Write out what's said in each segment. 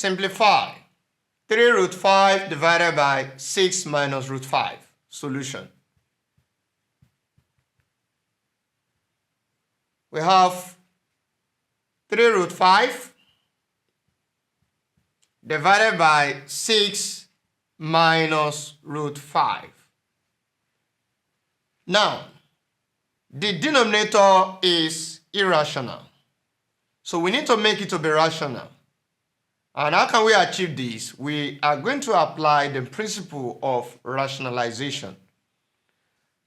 Simplify. 3 root 5 divided by 6 minus root 5. Solution. We have 3 root 5 divided by 6 minus root 5. Now, the denominator is irrational. So we need to make it to be rational. And how can we achieve this? We are going to apply the principle of rationalization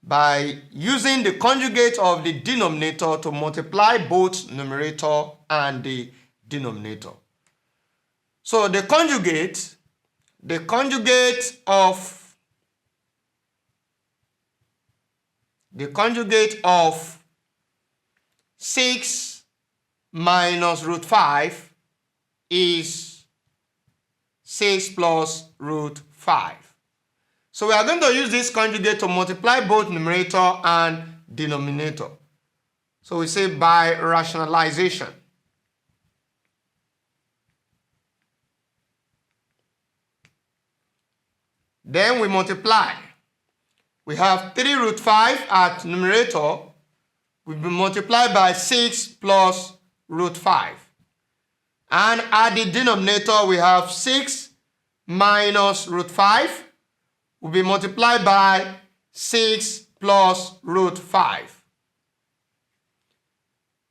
by using the conjugate of the denominator to multiply both numerator and the denominator. So the conjugate of 6 minus root 5 is 6 plus root 5. So we are going to use this conjugate to multiply both numerator and denominator. So we say by rationalization. Then we multiply. We have 3 root 5 at numerator will be multiplied by 6 plus root 5. And at the denominator, we have 6 minus root 5 will be multiplied by 6 plus root 5.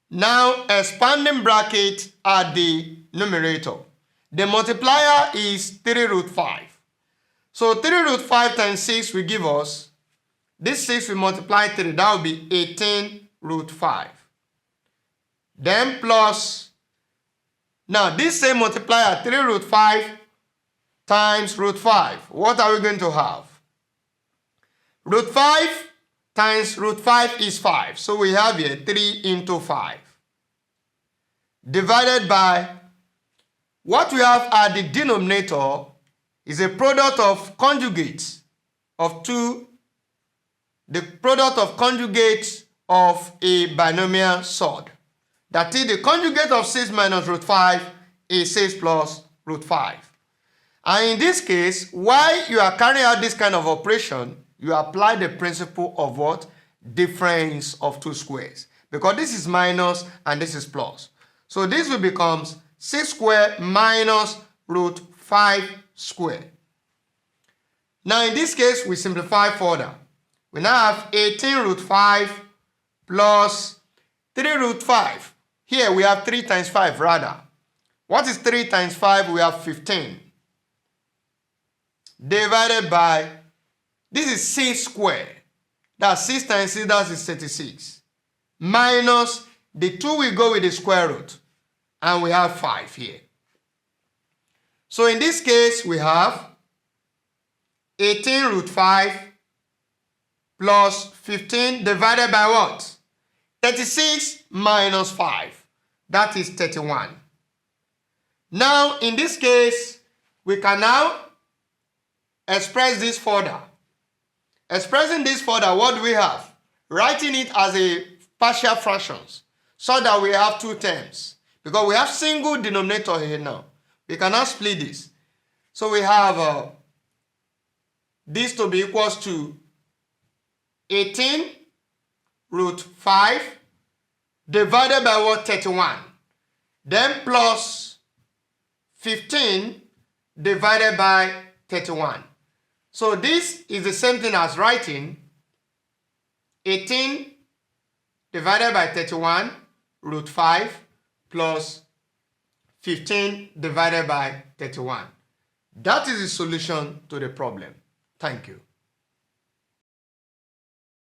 Now, expanding bracket at the numerator. The multiplier is 3 root 5. So 3 root 5 times 6 will give us, this 6 will multiply 3, that will be 18 root 5. Then plus, now this same multiplier, 3 root 5 times root 5. What are we going to have? Root 5 times root 5 is 5. So we have here 3 into 5. Divided by, what we have at the denominator is a product of conjugates of two, the product of conjugates of a binomial surd. That is, the conjugate of 6 minus root 5 is 6 plus root 5. And in this case, while you are carrying out this kind of operation, you apply the principle of what? Difference of two squares. Because this is minus and this is plus. So this will become 6 squared minus root 5 squared. Now in this case, we simplify further. We now have 18 root 5 plus 3 root 5. Here we have 3 times 5 rather. What is 3 times 5? We have 15. Divided by, this is 6 squared. That's 6 times 6, that is 36. Minus, the 2 will go with the square root. And we have 5 here. So in this case, we have 18 root 5 plus 15 divided by what? 36 minus 5. That is 31. Now, in this case, we can now express this further. Expressing this further, what do we have? Writing it as a partial fractions so that we have two terms. Because we have single denominator here now. We cannot split this. So we have this to be equals to 18 root 5 divided by what? 31. Then plus 15 divided by 31. So this is the same thing as writing 18 divided by 31 root 5 plus 15 divided by 31. That is the solution to the problem. Thank you.